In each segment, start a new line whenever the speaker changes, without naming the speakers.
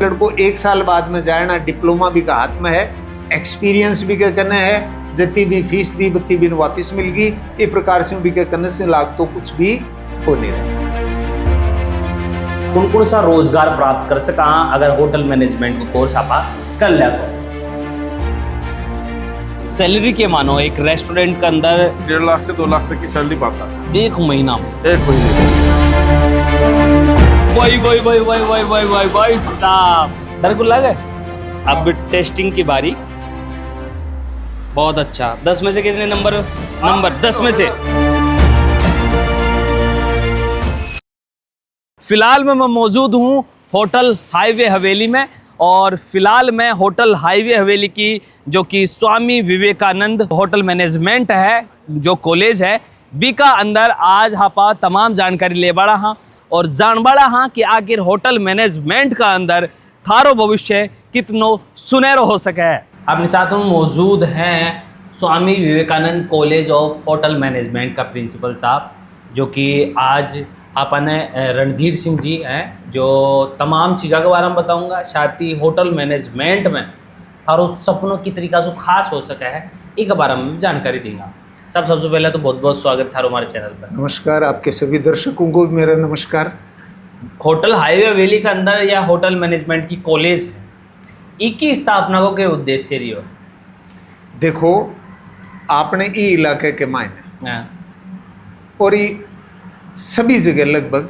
लड़को 1 साल बाद में जाना डिप्लोमा भी का हाथ में है, एक्सपीरियंस भी के करने है, जितनी भी फीस दी बत्ती भी वापिस मिल गई। इस प्रकार से भी के करने से लाग तो कुछ भी हो नहीं रहा।
कौन सा रोजगार प्राप्त कर सका अगर होटल मैनेजमेंट को कोर्स आपा कर लिया तो? सैलरी के मानो एक रेस्टोरेंट के अंदर
1.5 लाख से 2 लाख तक की सैलरी पाता है
एक महीना में।
एक महीने।
भाई साहब डर को लगे। अब टेस्टिंग की बारी। बहुत अच्छा। 10 में से कितने नंबर? 10 में से फिलहाल मैं मौजूद हूँ होटल हाईवे हवेली में, और फिलहाल मैं होटल हाईवे हवेली की जो कि स्वामी विवेकानंद होटल मैनेजमेंट है जो कॉलेज है बीका अंदर आज हापा तमाम जानकारी ले बड़ा हाँ और जान बड़ा हाँ कि आखिर होटल मैनेजमेंट का अंदर थारो भविष्य कितनो सुनहरो हो सके है। अपने साथ में मौजूद हैं Swami Vivekananda college of hotel management का प्रिंसिपल साहब, जो कि आज अपने रणधीर सिंह जी हैं, जो तमाम चीज़ों के बारे में बताऊंगा। साथ ही होटल मैनेजमेंट में थारो सपनों की तरीका से खास हो सका है एक बारे में जानकारी देंगे। सबसे पहले तो बहुत बहुत स्वागत थारो हमारे चैनल पर।
नमस्कार, आपके सभी दर्शकों को मेरा नमस्कार।
होटल हाईवे हवेली के अंदर या होटल मैनेजमेंट की कॉलेज है, इसकी स्थापना को क्या उद्देश्य रही हो?
देखो, आपने ई इलाके के मायने और ये सभी जगह लगभग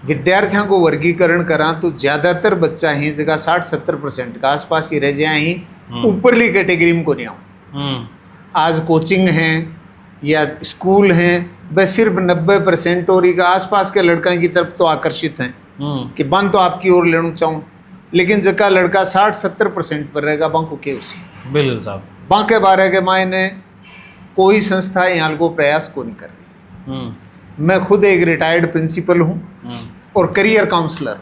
विद्यार्थियों को वर्गीकरण करा तो ज़्यादातर बच्चा ही जगह 60-70% का आसपास ही रह जाए ही ऊपरली कैटेगरी में को नहीं आऊँ। आज कोचिंग हैं या स्कूल हैं बस सिर्फ 90% और का आसपास के लड़का की तरफ तो आकर्षित हैं कि बन तो आपकी ओर लेना चाहूँ, लेकिन जगह लड़का 60-70% पर रहेगा बांको के उसी
बिल्कुल साहब
बांके बारे के मायने कोई संस्था यहाँ को प्रयास को नहीं कर रही। मैं खुद एक रिटायर्ड प्रिंसिपल हूँ और career counsellor,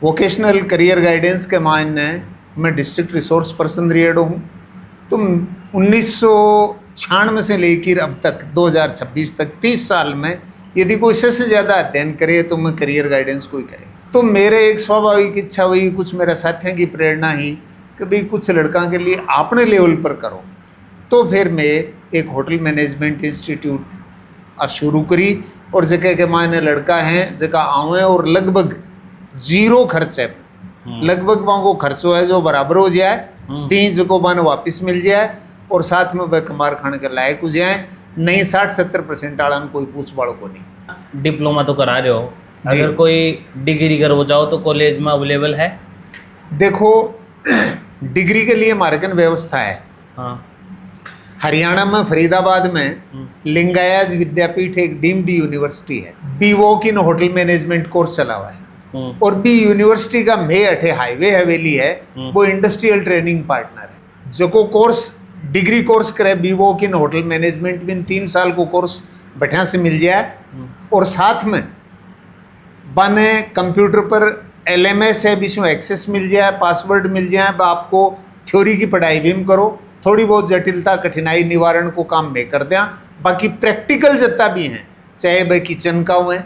vocational career guidance के मायने मैं डिस्ट्रिक्ट रिसोर्स पर्सन रिएडो हूँ। तो 1996 से लेकर अब तक 2026 तक 30 साल में यदि कोई से ज़्यादा अध्ययन करे तो मैं करियर गाइडेंस को ही करे। तो मेरे एक स्वाभाविक इच्छा हुई, कुछ मेरे साथियों की प्रेरणा ही कि भाई कुछ लड़का के लिए अपने लेवल पर करो। तो फिर मैं एक होटल मैनेजमेंट इंस्टीट्यूट शुरू करी और जगह के मायने लड़का हैं जगह आवे और लगभग 0 खर्च है, लगभग वहाँ को खर्चो है जो बराबर हो जाए, 3 जगह बन वापस मिल जाए और साथ में वह कमार खाने के लायक हो जाए। नहीं 60-70% आड़ा कोई पूछ बाड़ो को नहीं।
डिप्लोमा तो करा रहे हो, अगर कोई डिग्री कर हो जाओ तो कॉलेज में अवेलेबल है?
देखो, डिग्री के लिए मार्गन व्यवस्था है।
हाँ।
हरियाणा में फरीदाबाद में लिंगायत विद्यापीठ एक डीम्ड यूनिवर्सिटी है, बीवोक इन होटल मैनेजमेंट कोर्स चला हुआ है और बी यूनिवर्सिटी का मे अठे हाईवे हवेली है वो इंडस्ट्रियल ट्रेनिंग पार्टनर है। जो को कोर्स डिग्री कोर्स करे बीवोक इन होटल मैनेजमेंट में 3 साल को कोर्स बैठा से मिल जाए और साथ में बने कंप्यूटर पर LMS है भी एक्सेस मिल जाए, पासवर्ड मिल जाए, आपको थ्योरी की पढ़ाई भी करो, थोड़ी बहुत जटिलता कठिनाई निवारण को काम में कर दें। बाकी प्रैक्टिकल जितना भी हैं, चाहे वह किचन का हुए,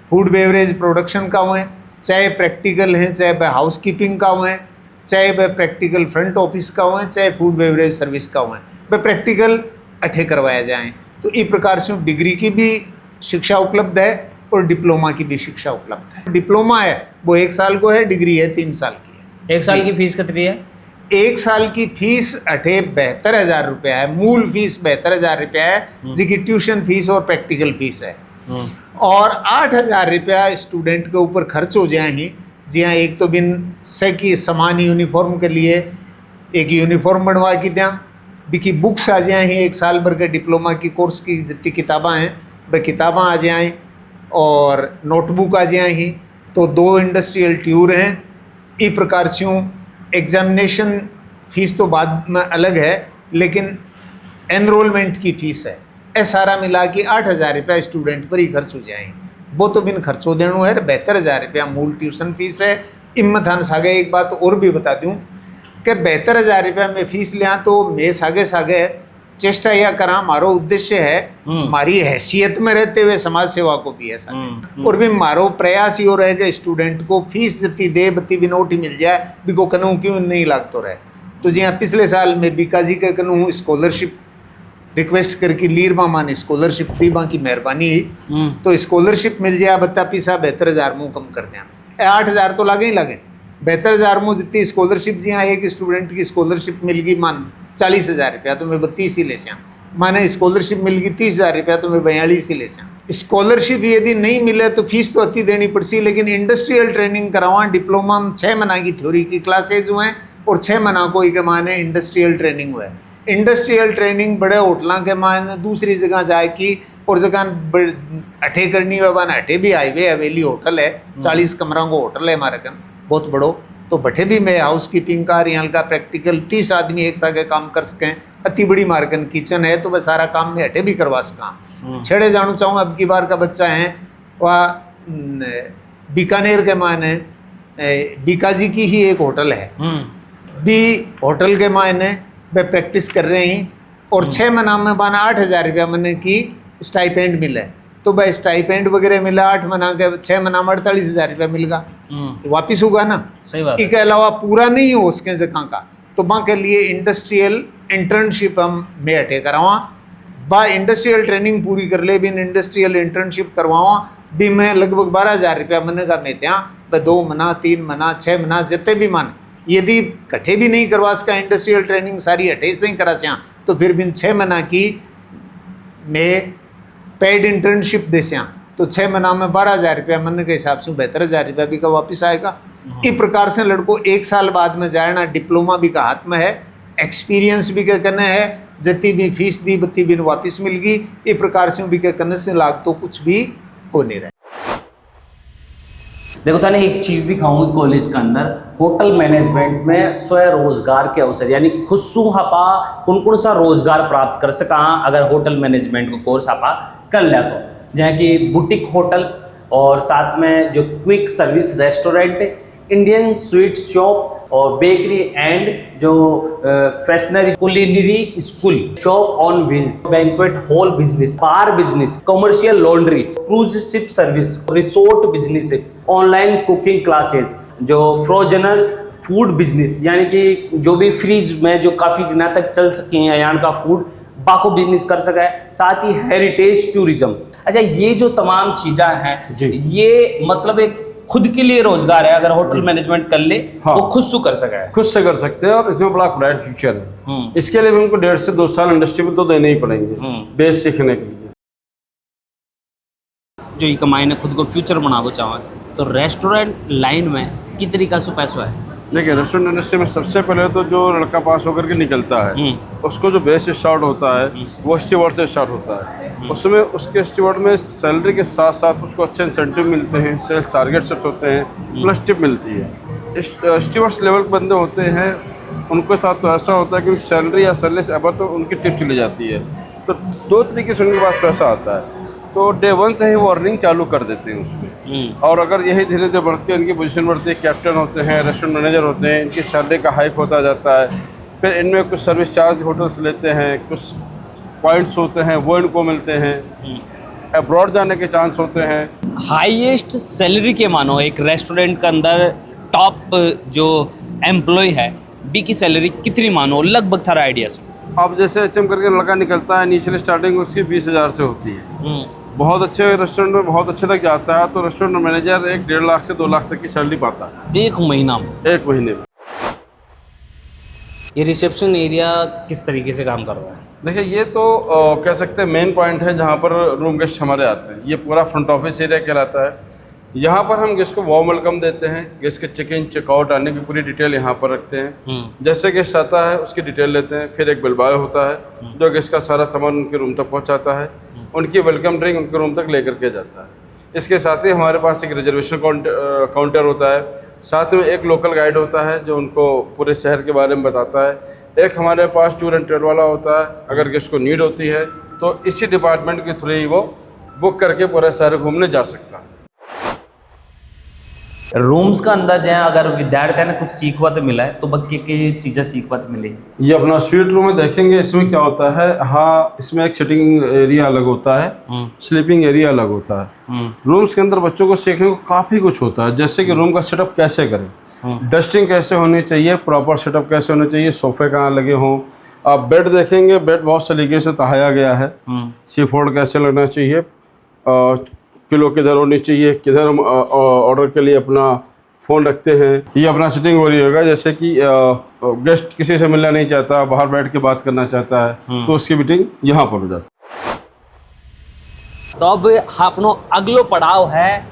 फूड बेवरेज प्रोडक्शन का हुए, चाहे प्रैक्टिकल हैं, चाहे वह हाउस कीपिंग का हुए, चाहे वह प्रैक्टिकल फ्रंट ऑफिस का हुए, चाहे फूड बेवरेज सर्विस का हुए, वह प्रैक्टिकल अठे करवाया जाए। तो इस प्रकार से डिग्री की भी शिक्षा उपलब्ध है और डिप्लोमा की भी शिक्षा उपलब्ध है। डिप्लोमा है वो 1 साल को है, डिग्री है 3 साल की है।
1 साल की फीस कितनी है?
1 साल की फीस अठे 72,000 रुपया है, मूल फीस 72,000 रुपया है जिसकी ट्यूशन फीस और प्रैक्टिकल फीस है और 8,000 रुपया स्टूडेंट के ऊपर खर्च हो जाए ही। जी हाँ, एक तो बिन से की समान यूनिफॉर्म के लिए एक यूनिफॉर्म बनवा की दें, बिकी बुक्स आ जाए ही, 1 साल भर के डिप्लोमा की कोर्स की जितनी किताबें हैं वह किताबें आ जाएँ और नोटबुक आ जाए ही। तो 2 इंडस्ट्रियल टूर हैं। इस प्रकार से एग्जामिनेशन फीस तो बाद में अलग है, लेकिन एनरोलमेंट की फीस है, ए सारा मिला के 8,000 रुपया स्टूडेंट पर ही खर्च हो जाए। वो तो बिन खर्चों देना है। 72,000 रुपया मूल ट्यूशन फीस है। इनमें थान सागे एक बात और भी बता दूं कि 72,000 रुपया में फीस लिया तो मैं सागे चेष्टा यह करा, हमारो उद्देश्य है हमारी हैसियत में रहते हुए समाज सेवा को भी ऐसा और भी मारो प्रयास यो रहेगा स्टूडेंट को फीस जती दे बत्ती भी नोट ही मिल जाए बिको कनू क्यों नहीं लागतो रहे। तो जी हाँ पिछले साल में बीकाजी के कनू स्कॉलरशिप रिक्वेस्ट करके लीर मामा ने स्कॉलरशिप दी, बाकी मेहरबानी ही तो स्कॉलरशिप मिल जाए बत्ता पीसा 72,000 मुँह कम कर दें 8,000 तो लगे ही लगे 72,000 मुँह जितनी स्कॉलरशिप जी हाँ एक स्टूडेंट की स्कॉलरशिप मिल गई मान 40,000 रुपया तो मैं 32 ही ले से माने स्कॉलरशिप मिल गई 30,000 रुपया तो मैं 42 ही ले से। स्कॉलरशिप यदि नहीं मिले तो फीस तो अति देनी पड़ती, लेकिन इंडस्ट्रियल ट्रेनिंग करावा डिप्लोमा में 6 महीना की थ्योरी की क्लासेज हुए और 6 महीना को के माने इंडस्ट्रियल ट्रेनिंग हुए। इंडस्ट्रियल ट्रेनिंग बड़े होटलों के माने दूसरी जगह जाए की और जगह अठे करनी हुआ बना अठे भी हाईवे हवेली होटल है 40 कमरा को होटल है हमारे कन बहुत बड़ो, तो बठे भी मैं हाउस कीपिंग का यहाँ का प्रैक्टिकल 30 आदमी एक साथ काम कर सकें। अति बड़ी मार्कन किचन है तो वह सारा काम में हटे भी करवा सका। छेड़े जानू चाहूँ अब की बार का बच्चा है वह बीकानेर के माने बीकाजी की ही एक होटल है बी होटल के मायने वह प्रैक्टिस कर रहे हैं और 6 महीना में माना 8,000 रुपया मैंने की स्टाइपेंड मिला तो वह स्टाइपेंड वगैरह मिला 8 महीना के 6 महीना में 48,000 रुपया मिल गया तो वापिस होगा ना।
सही बात।
इसके अलावा पूरा नहीं हो उसके जगह का तो वहाँ के लिए इंडस्ट्रियल इंटर्नशिप हम में अटे करवा बा इंडस्ट्रियल ट्रेनिंग पूरी कर ले बिन इंडस्ट्रियल इंटर्नशिप करवावा भी मैं लगभग 12,000 रुपया महीने का मैं त्या 2 महीना 3 महीना 6 महीना जितने भी मान यदि कट्ठे भी नहीं करवा सका इंडस्ट्रियल ट्रेनिंग सारी अठे से ही करा स्या तो फिर बिन 6 महीना की मैं पेड इंटर्नशिप दे स्या तो 6 महीना में 12,000 रुपया महीने के हिसाब से 72,000 रुपया भी का वापिस आएगा। इस प्रकार से लड़को 1 साल बाद में जाना डिप्लोमा भी का हाथ में है एक्सपीरियंस भी के करने है जितनी भी फीस दी बत्ती भी वापिस मिल गई। इस प्रकार से भी के करने से लाग तो कुछ भी हो नहीं रहा।
देखो तने एक चीज़ दिखाऊंगी कॉलेज के अंदर होटल मैनेजमेंट में स्वरोजगार के अवसर यानी खुशू हपा कौन सा रोजगार प्राप्त कर सका अगर होटल मैनेजमेंट को कोर्स हपा कर लिया तो जहाँ की बुटीक होटल और साथ में जो quick service restaurant Indian sweet shop और बेकरी एंड जो confectionery culinary school shop on wheels banquet hall business bar business commercial laundry cruise ship service resort business online cooking classes जो frozen food business यानी कि जो भी freeze में जो काफ़ी दिनों तक चल सके हैं यहाँ का फूड बाको बिजनेस कर सका है साथ ही हेरिटेज टूरिज्म। अच्छा ये जो तमाम चीज़ें हैं ये मतलब एक खुद के लिए रोजगार है अगर होटल मैनेजमेंट कर ले वो खुद से कर सका है खुद से कर सकते हैं और इसमें बड़ा ब्राइट फ्यूचर है। इसके लिए भी उनको 1.5 से 2 साल इंडस्ट्री में तो देने ही पड़ेंगे बेस सीखने के लिए जो ये कमाई ने खुद को फ्यूचर बनाना चाहें तो रेस्टोरेंट लाइन में किस तरीका से पैसा है।
देखिए रेस्टोरेंट इंडस्ट्री में सबसे पहले तो जो लड़का पास होकर के निकलता है उसको जो बेस स्टार्ट होता है वो स्टीवर्ड से स्टार्ट होता है। उसमें उसके स्टीवर्ड में सैलरी के साथ साथ उसको अच्छे इंसेंटिव मिलते हैं सेल्स टारगेट सेट होते हैं प्लस टिप मिलती है। स्टीवर्ड्स लेवल के बंदे होते हैं उनके साथ तो ऐसा होता है कि सैलरी या सैलरी से अब तो उनकी टिप चली जाती है तो 2 तरीके से उनके पास पैसा आता है तो डे 1 से ही वो अर्निंग चालू कर देते हैं उसमें और अगर यही धीरे धीरे बढ़ती है उनकी पोजीशन बढ़ती है कैप्टन होते हैं रेस्टोरेंट मैनेजर होते हैं इनकी सैलरी का हाइक होता जाता है। फिर इनमें कुछ सर्विस चार्ज होटल्स लेते हैं कुछ पॉइंट्स होते हैं वो इनको मिलते हैं अब्रॉड जाने के चांस होते हैं।
हाईएस्ट सैलरी के मानो एक रेस्टोरेंट के अंदर टॉप जो एम्प्लॉय है बी की सैलरी कितनी मानो लगभग थारा आइडिया से।
अब जैसे एचएम करके लड़का निकलता है इनिशियल स्टार्टिंग उसकी 20,000 से होती है बहुत अच्छे रेस्टोरेंट में बहुत अच्छे तक जाता है तो रेस्टोरेंट मैनेजर 1.5 लाख से 2 लाख तक की सैलरी पाता है
एक महीना में
1 महीने में।
ये रिसेप्शन एरिया किस तरीके से काम कर रहा है।
देखिए ये तो कह सकते हैं मेन पॉइंट है जहाँ पर रूम गेस्ट हमारे आते हैं। ये पूरा फ्रंट ऑफिस एरिया कहलाता है। यहाँ पर हम गेस्ट को वार्म वेलकम देते हैं गेस्ट के चेक इन चेकआउट आने की पूरी डिटेल यहाँ पर रखते हैं। जैसे गेस्ट आता है उसकी डिटेल लेते हैं फिर एक बिल बॉय होता है जो गेस्ट का सारा सामान उनके रूम तक पहुँचाता है उनकी वेलकम ड्रिंक उनके रूम तक लेकर के जाता है। इसके साथ ही हमारे पास एक रिजर्वेशन काउंटर होता है साथ में एक लोकल गाइड होता है जो उनको पूरे शहर के बारे में बताता है। एक हमारे पास टूर एंड ट्रेवल वाला होता है अगर गेस्ट को नीड होती है तो इसी डिपार्टमेंट के थ्रू ही वो बुक करके पूरा शहर घूमने जा सकता है।
रूम्स का अंदाज है अगर विद्यार्थी कुछ सीखवत मिला है तो बच्चे की चीज़ें सीखवत मिली।
ये अपना स्वीट रूम में देखेंगे, इसमें क्या होता है, हाँ इसमें एक सिटिंग एरिया अलग होता है, स्लीपिंग एरिया अलग होता है। रूम्स के अंदर बच्चों को सीखने को काफ़ी कुछ होता है, जैसे कि रूम का सेटअप कैसे करें, डस्टिंग कैसे होनी चाहिए, प्रॉपर सेटअप कैसे होना चाहिए, सोफे कहाँ लगे हों। आप बेड देखेंगे, बेड बहुत सलीके से तहाया गया है, सीफोर्ड कैसे लगना चाहिए, पिलो किधर होनी चाहिए, किधर हम ऑर्डर के लिए अपना फ़ोन रखते हैं। ये अपना सिटिंग हो रही होगा, जैसे कि गेस्ट किसी से मिलना नहीं चाहता, बाहर बैठ के बात करना चाहता है, तो उसकी मीटिंग यहाँ पर हो जाती है।
तो अब अपनो अगलो पड़ाव है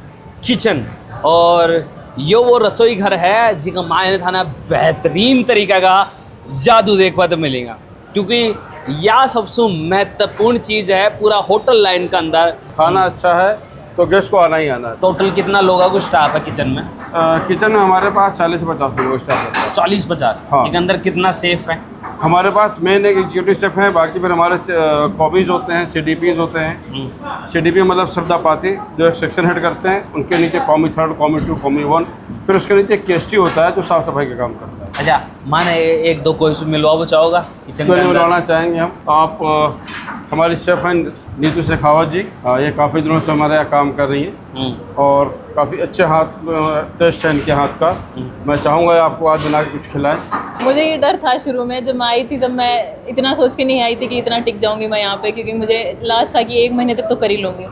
किचन, और ये वो रसोई घर है जिसका मायने थाना बेहतरीन तरीका का जादू देखवा तो मिलेगा, क्योंकि यह सबसे महत्वपूर्ण चीज़ है पूरा होटल लाइन का अंदर।
खाना अच्छा है तो गेस्ट को आना ही आना है।
टोटल कितना लोगों को स्टाफ है किचन में?
किचन में हमारे पास 40 से 50 लोग स्टाफ है।
40-50।
हाँ।
एक अंदर कितना सेफ है?
हमारे पास मेन एक एग्जीक्यूटिव शेफ है, बाकी फिर हमारे कॉबीज होते हैं, CDPs होते हैं। CDP मतलब श्रद्धापाती, जो एक सेक्शन हेड करते हैं, उनके नीचे कॉमी 3, कॉमी 2, कॉमी 1, फिर उसके नीचे एक KST होता है जो साफ सफाई का काम करता है।
अच्छा, माने एक दो कोई मिलवा चाहोगा किचन के अंदर?
मिलवाना चाहेंगे हम। आप हमारी शेफ हैं नीतू शेखावत जी, ये काफ़ी दिनों से हमारे यहाँ काम कर रही हैं और काफ़ी अच्छे हाथ टेस्ट है इनके हाथ का। मैं चाहूँगा आपको आज बना के कुछ खिलाएं।
मुझे ये डर था शुरू में, जब मैं आई थी तब मैं इतना सोच के नहीं आई थी कि इतना टिक जाऊंगी मैं यहाँ पे, क्योंकि मुझे लास्ट था कि 1 महीने तक तो कर ही लूँगी।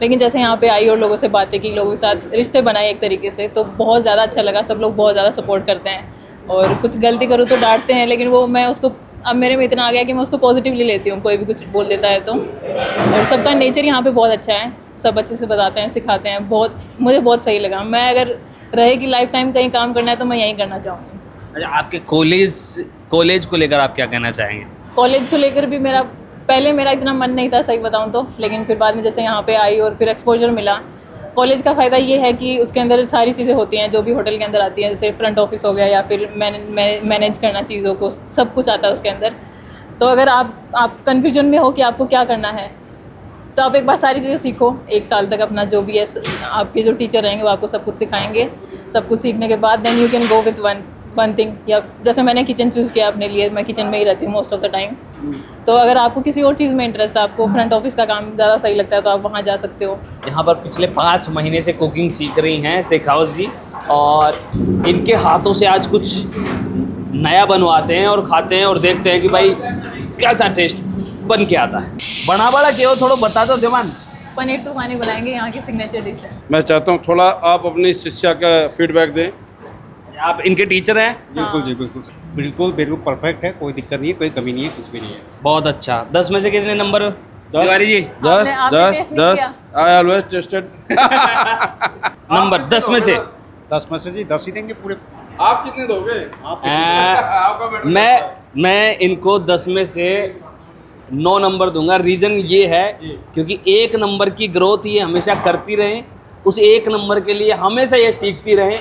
लेकिन जैसे यहाँ पे आई और लोगों से बातें की, लोगों के साथ रिश्ते बनाए एक तरीके से, तो बहुत ज़्यादा अच्छा लगा। सब लोग बहुत ज़्यादा सपोर्ट करते हैं और कुछ गलती करूँ तो डांटते हैं, लेकिन वो मैं उसको अब मेरे में इतना आ गया कि मैं उसको पॉजिटिवली लेती हूँ, कोई भी कुछ बोल देता है तो। और सबका नेचर यहाँ पे बहुत अच्छा है, सब अच्छे से बताते हैं, सिखाते हैं, बहुत मुझे बहुत सही लगा। मैं अगर रहे कि लाइफ टाइम कहीं काम करना है तो मैं यहीं करना चाहूँगी।
अच्छा, आपके कॉलेज को लेकर आप क्या कहना चाहेंगे?
कॉलेज को लेकर भी पहले मेरा इतना मन नहीं था, सही बताऊँ तो, लेकिन फिर बाद में जैसे यहाँ पे आई और फिर एक्सपोजर मिला। कॉलेज का फ़ायदा ये है कि उसके अंदर सारी चीज़ें होती हैं जो भी होटल के अंदर आती हैं, जैसे फ्रंट ऑफिस हो गया या फिर मैनेज करना चीज़ों को, सब कुछ आता है उसके अंदर। तो अगर आप कन्फ्यूजन में हो कि आपको क्या करना है, तो आप एक बार सारी चीज़ें सीखो 1 साल तक। अपना जो भी है, आपके जो टीचर रहेंगे वो आपको सब कुछ सिखाएंगे। सब कुछ सीखने के बाद then you can go with one thing. या जैसे मैंने किचन चूज़ किया अपने लिए, मैं किचन में ही रहती हूँ मोस्ट ऑफ द टाइम। तो अगर आपको किसी और चीज़ में इंटरेस्ट है, आपको फ्रंट ऑफिस का काम ज़्यादा सही लगता है, तो आप वहाँ जा सकते हो।
यहाँ पर पिछले 5 महीने से कुकिंग सीख रही हैं शेखावत जी, और इनके हाथों से आज कुछ नया बनवाते हैं और खाते हैं और देखते हैं कि भाई कैसा टेस्ट बन के आता है। बड़ा क्यों थोड़ा बता दो जवान।
पनीर तूफानी बनाएंगे, यहाँ की सिग्नेचर डिश है।
मैं चाहता हूँ थोड़ा आप अपनी शिष्या का फीडबैक दें।
आप इनके टीचर हैं?
बिल्कुल जी, बिल्कुल परफेक्ट है, कोई दिक्कत नहीं है, कोई कमी नहीं है, कुछ भी नहीं है।
बहुत अच्छा। 10 में से कितने नंबर तिवारी जी?
10
आपने
10
taste नहीं
10 आई ऑलवेज टेस्टेड।
नंबर 10 में से
10 में से जी 10 ही देंगे पूरे।
आप कितने दोगे? आपका बेटर
मैं इनको 10 में से 9 नंबर दूंगा। रीज़न ये है क्योंकि 1 नंबर की ग्रोथ ये हमेशा करती रहें, उस 1 नंबर के लिए हमेशा ये सीखती रहें।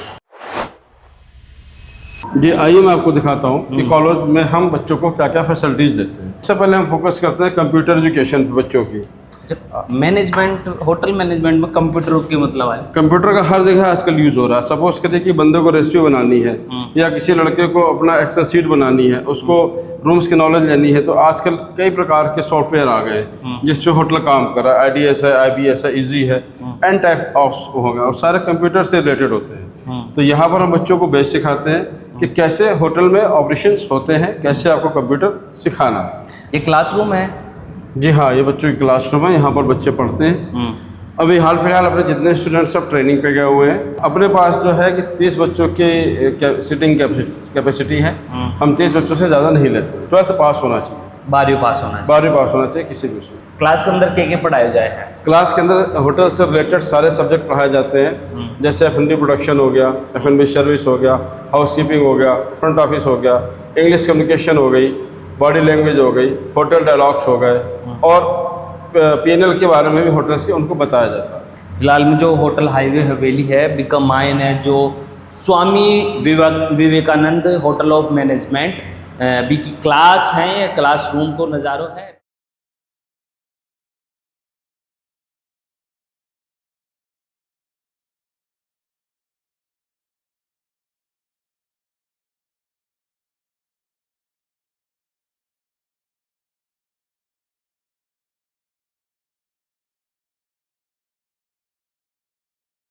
जी आइए मैं आपको दिखाता हूँ कि कॉलेज में हम बच्चों को क्या क्या फैसिलिटीज़ देते हैं। सबसे पहले हम फोकस करते हैं कंप्यूटर एजुकेशन पे बच्चों की।
मैनेजमेंट, होटल मैनेजमेंट में कंप्यूटर की मतलब है?
कंप्यूटर का हर जगह आजकल यूज़ हो रहा है। सपोज करिए कि बंदे को रेसिपी बनानी है या किसी लड़के को अपना एक्सेल शीट बनानी है, उसको रूम्स की नॉलेज लेनी है, तो आजकल कई प्रकार के सॉफ्टवेयर आ गए हैं जिसपे होटल काम कर रहा है। IDS है, IBS है, ईजी है, एन टाइप ऑफ हो गया, और सारे कंप्यूटर से रिलेटेड होते हैं। तो यहाँ पर हम बच्चों को बेस सिखाते हैं कि कैसे होटल में ऑपरेशंस होते हैं, कैसे आपको कंप्यूटर सिखाना है।
ये क्लासरूम है?
जी हाँ, ये बच्चों की क्लासरूम है, यहाँ पर बच्चे पढ़ते हैं। अभी हाल फिलहाल अपने जितने स्टूडेंट्स सब ट्रेनिंग पे गए हुए हैं, अपने पास जो है कि 30 बच्चों की सीटिंग कैपेसिटी है। हम 30 बच्चों से ज़्यादा नहीं लेते। 12th पास होना चाहिए,
12वीं पास होना चाहिए।
12वीं पास होना चाहिए किसी भी उसमें।
क्लास के अंदर क्या पढ़ाया जाए है?
क्लास के अंदर होटल से रिलेटेड सारे सब्जेक्ट पढ़ाए जाते हैं, जैसे F&B प्रोडक्शन हो गया, F&B सर्विस हो गया, हाउसकीपिंग हो गया, फ्रंट ऑफिस हो गया, इंग्लिश कम्युनिकेशन हो गई, बॉडी लैंग्वेज हो गई, होटल डायलॉग्स हो गए, और PNL के बारे में भी होटल्स के उनको बताया जाता है।
फिलहाल में जो होटल हाईवे हवेली है, बिका माइन है जो Swami Vivekananda hotel of management, B की क्लास है, क्लासरूम को नज़ारो है।